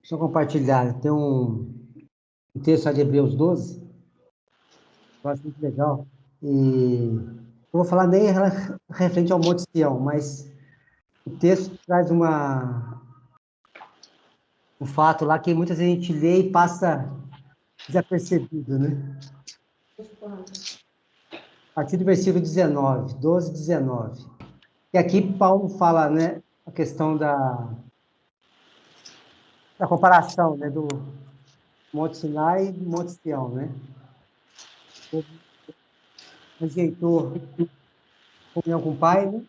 Deixa eu compartilhar. Tem um texto lá de Hebreus 12, eu acho muito legal. E eu vou falar nem referente ao Monte Sião, mas o texto traz um fato lá que muitas vezes a gente lê e passa desapercebido, né? A partir do versículo 19, 12, 19. E aqui Paulo fala, né, a questão da comparação, né, do Monte Sinai e do Monte Sião, né? Rejeitou comunhão com o Pai, né?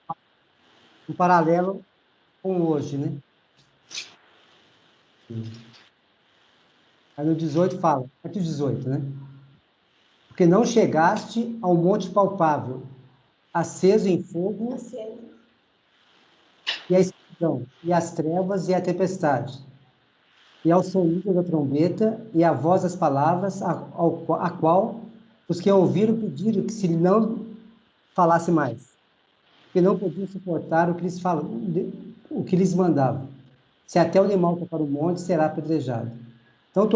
Um paralelo com hoje, né? Aí no 18 fala, a partir do 18, né? Porque não chegaste ao monte palpável, aceso em fogo, e a escuridão, e as trevas, e a tempestade, e ao sonido da trombeta, e a voz das palavras, a qual os que ouviram pediram que se não falasse mais, porque não podiam suportar o que lhes mandava. Se até o animal tocar o monte, será apedrejado. Tão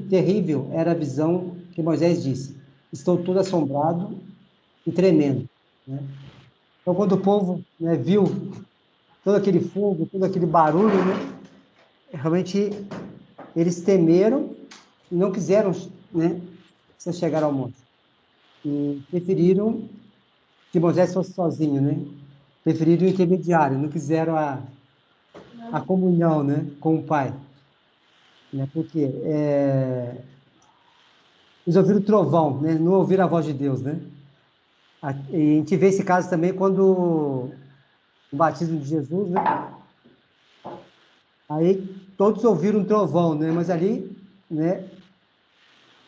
terrível era a visão que Moisés disse: estou todo assombrado e tremendo, né? Então, quando o povo, né, viu todo aquele fogo, todo aquele barulho, né, realmente eles temeram e não quiseram, né, se chegar ao monte. E preferiram que Moisés fosse sozinho, né? Preferiram o intermediário, não quiseram a comunhão, né, com o Pai. Né? Porque eles ouviram o trovão, né? Não ouviram a voz de Deus, né? E a gente vê esse caso também quando o batismo de Jesus, né? Aí todos ouviram um trovão, né? Mas ali, né?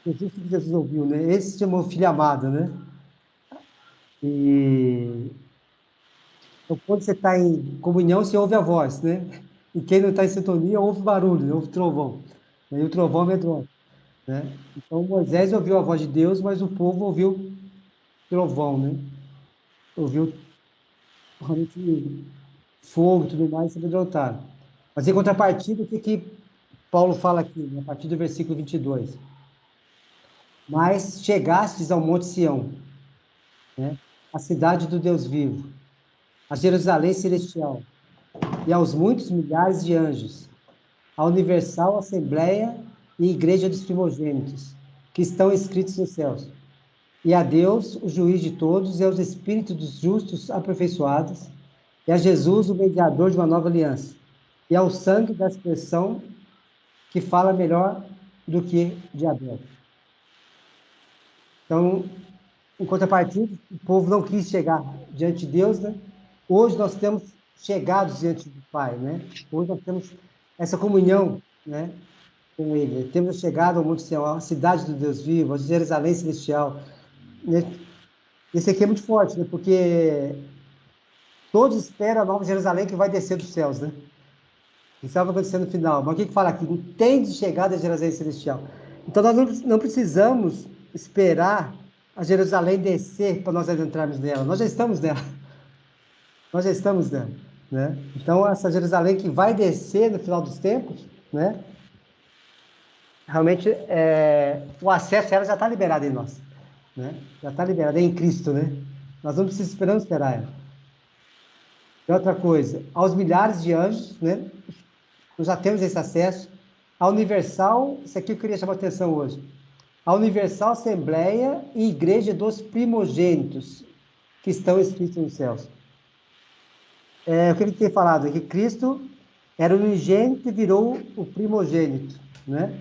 Jesus ouviu, né? Esse se chamou filho amado, né? E então, quando você está em comunhão, você ouve a voz, né? E quem não está em sintonia, ouve barulho, né? Ouve trovão. E o trovão amedronta, né? Então Moisés ouviu a voz de Deus, mas o povo ouviu trovão, né? Ouviu realmente fogo e tudo mais, se amedrontaram. Mas em contrapartida, o que Paulo fala aqui, né? A partir do versículo 22. Mas chegastes ao Monte Sião, né? A cidade do Deus vivo, a Jerusalém celestial, e aos muitos milhares de anjos, a universal assembleia e igreja dos primogênitos, que estão escritos nos céus, e a Deus, o juiz de todos, e aos espíritos dos justos aperfeiçoados, e a Jesus, o mediador de uma nova aliança, e ao sangue da expressão que fala melhor do que de Abel. Então, em contrapartida, o povo não quis chegar diante de Deus, né? Hoje nós temos chegados diante do Pai, né? Hoje nós temos essa comunhão, né, com Ele. Temos chegado ao Monte Sião, a cidade do Deus vivo, a Jerusalém celestial, né? Esse aqui é muito forte, né? Porque todos esperam a nova Jerusalém que vai descer dos céus, né? Isso vai acontecer no final. Mas o que fala aqui? Tem de chegar a Jerusalém celestial. Então nós não precisamos esperar a Jerusalém descer para nós adentrarmos nela. Nós já estamos nela. Nós já estamos nela, né? Então essa Jerusalém que vai descer no final dos tempos, né? Realmente o acesso a ela já está liberado em nós, né? Já está liberado, é em Cristo, né? Nós não precisamos esperar ela. E outra coisa, aos milhares de anjos, né? Nós já temos esse acesso. A Universal, isso aqui eu queria chamar a atenção hoje. A Universal Assembleia e Igreja dos Primogênitos, que estão escritos nos céus. O que ele tem falado é que Cristo era o unigênito e virou o primogênito, né?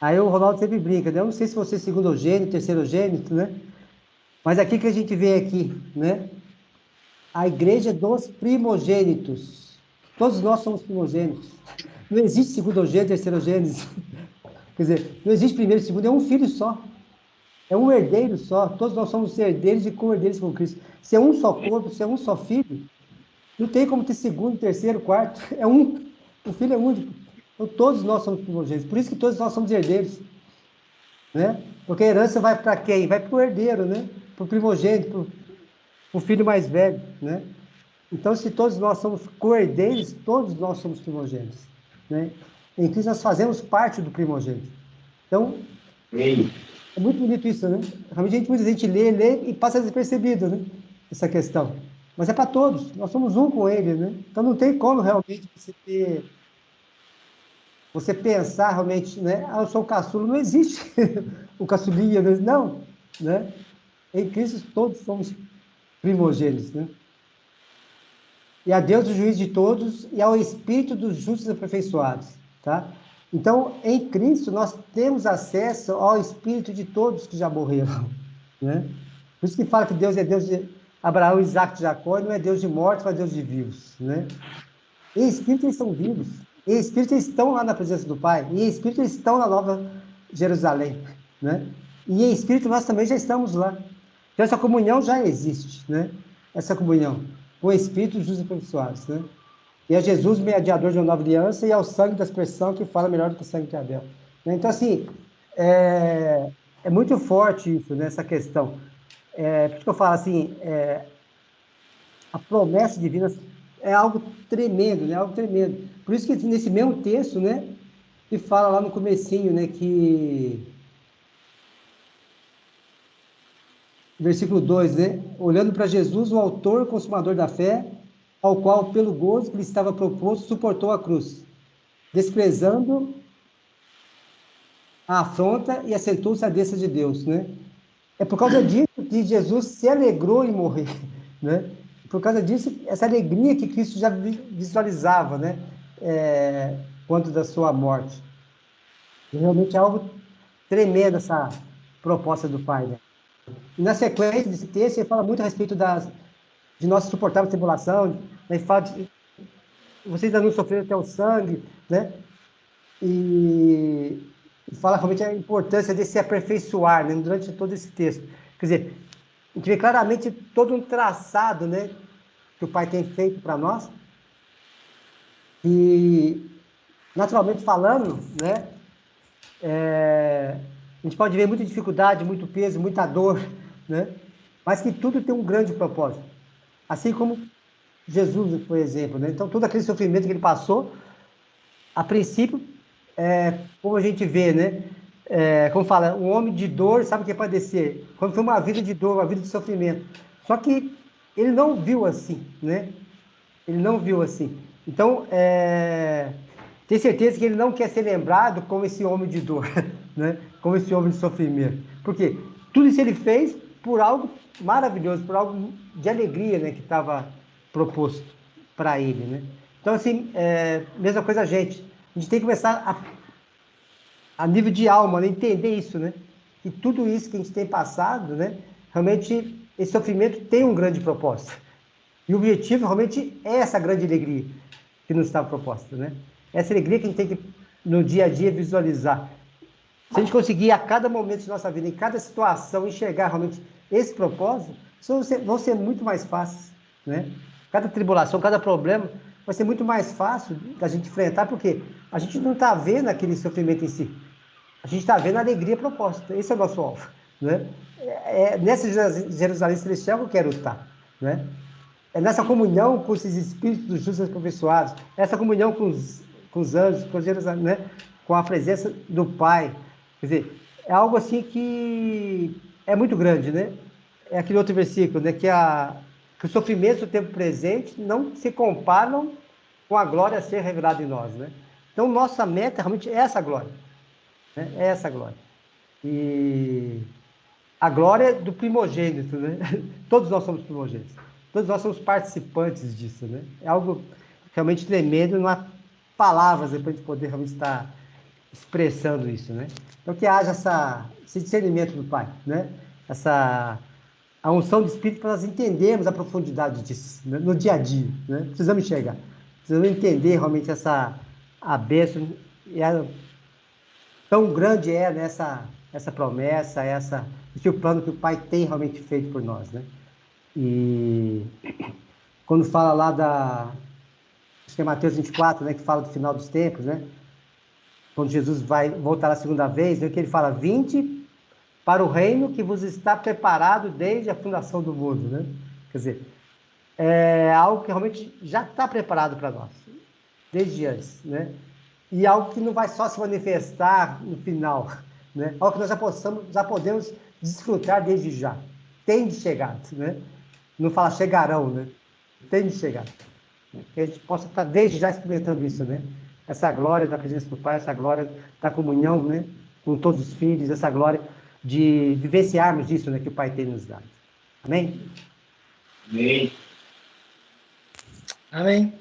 Aí o Ronaldo sempre brinca, né? Eu não sei se você é segundogênito, terceirogênito, né? Mas aqui que a gente vê aqui, né? A igreja dos primogênitos. Todos nós somos primogênitos. Não existe segundogênito, terceirogênito. Quer dizer, não existe primeiro e segundo, é um filho só. É um herdeiro só. Todos nós somos herdeiros e co-herdeiros com Cristo. Se é um só corpo, se é um só filho, não tem como ter segundo, terceiro, quarto. É um. O filho é único. Então todos nós somos primogênitos. Por isso que todos nós somos herdeiros, né? Porque a herança vai para quem? Vai para o herdeiro, né? Para o primogênito, para o filho mais velho, né? Então, se todos nós somos co-herdeiros, todos nós somos primogênitos, né? Em Cristo nós fazemos parte do primogênito. Então, é muito bonito isso, né? Realmente muita gente lê e passa despercebido, né? Essa questão. Mas é para todos, nós somos um com ele, né? Então não tem como realmente você pensar realmente, né? Ah, eu sou o caçula, não existe o caçulinha, né? Não, né? Em Cristo todos somos primogênitos, né? E a Deus o juiz de todos e ao Espírito dos justos aperfeiçoados, tá? Então, em Cristo nós temos acesso ao Espírito de todos que já morreram, né? Por isso que fala que Deus é Deus de Abraão, Isaac e Jacó, e não é Deus de mortos, mas Deus de vivos, né? Em Espírito eles são vivos, em Espírito eles estão lá na presença do Pai, e em Espírito eles estão na Nova Jerusalém, né? E em Espírito nós também já estamos lá. Então essa comunhão já existe, né? Essa comunhão com o Espírito dos justos aperfeiçoados, né? E é Jesus, mediador de uma nova aliança, e é o sangue da aspersão que fala melhor do que o sangue de Abel. Né? Então, assim, é muito forte isso, né, essa questão. Por isso que eu falo assim, a promessa divina é algo tremendo, né? Algo tremendo. Por isso que nesse mesmo texto, né, que fala lá no comecinho, né, que versículo 2, né? Olhando para Jesus, o autor e consumador da fé, ao qual, pelo gozo que lhe estava proposto, suportou a cruz, desprezando a afronta e assentou-se à destra de Deus, né? É por causa disso que Jesus se alegrou em morrer, né? Por causa disso, essa alegria que Cristo já visualizava, né? Quanto da sua morte. E realmente é algo tremendo essa proposta do Pai, né? E na sequência desse texto, ele fala muito a respeito de nós suportarmos a tribulação, né? Ele fala de vocês ainda não sofreram até o sangue, né? E fala realmente a importância de se aperfeiçoar, né? Durante todo esse texto. Quer dizer, a gente vê claramente todo um traçado, né? Que o Pai tem feito para nós. E, naturalmente falando, né? A gente pode ver muita dificuldade, muito peso, muita dor, né? Mas que tudo tem um grande propósito. Assim como Jesus foi exemplo, né? Então, todo aquele sofrimento que ele passou, a princípio, como a gente vê, né? Como fala, um homem de dor sabe o que é padecer. Quando foi uma vida de dor, uma vida de sofrimento. Só que ele não viu assim, né? Ele não viu assim. Então, tem certeza que ele não quer ser lembrado como esse homem de dor, né? Como esse homem de sofrimento. Por quê? Tudo isso ele fez por algo maravilhoso, por algo de alegria, né? Que estava proposto para ele, né? Então, assim, mesma coisa a gente tem que começar a nível de alma, né? Entender isso, né? Que tudo isso que a gente tem passado, né? Realmente, esse sofrimento tem um grande propósito. E o objetivo realmente é essa grande alegria que nos está proposta, né? Essa alegria que a gente tem que, no dia a dia, visualizar. Se a gente conseguir, a cada momento de nossa vida, em cada situação, enxergar realmente esse propósito, vão ser muito mais fáceis, né? Cada tribulação, cada problema vai ser muito mais fácil da gente enfrentar, porque a gente não está vendo aquele sofrimento em si. A gente está vendo a alegria proposta. Esse é o nosso alvo, né? Nessa Jerusalém Celestial que eu quero estar, né? É nessa comunhão com esses espíritos dos justos aperfeiçoados, essa comunhão com os anjos, com Jerusalém, né? Com a presença do Pai. Quer dizer, é algo assim que é muito grande, né? É aquele outro versículo, né? Que os sofrimentos do tempo presente não se comparam com a glória a ser revelada em nós, né? Então, nossa meta realmente é essa glória, né? É essa glória. E a glória do primogênito, né? Todos nós somos primogênitos. Todos nós somos participantes disso, né? É algo realmente tremendo, não há palavras para a gente poder realmente estar expressando isso, né? Então que haja esse discernimento do Pai, né? A unção do Espírito para nós entendermos a profundidade disso, né? No dia a dia, né? Precisamos enxergar, precisamos entender realmente a bênção e tão grande é essa promessa, esse o plano que o Pai tem realmente feito por nós, né? E quando fala lá acho que é Mateus 24, né, que fala do final dos tempos, né? Quando Jesus vai voltar a segunda vez, né, que ele fala: "Vinde para o reino que vos está preparado desde a fundação do mundo", né? Quer dizer, é algo que realmente já está preparado para nós, desde antes, né? e algo que não vai só se manifestar no final, né? Algo que nós já podemos desfrutar desde já. Tem de chegar, né? Não fala chegarão, né? Tem de chegar. Que a gente possa estar desde já experimentando isso, né? Essa glória da presença do Pai, essa glória da comunhão, né? Com todos os filhos, essa glória de vivenciarmos isso, né? Que o Pai tem nos dado. Amém? Amém. Amém.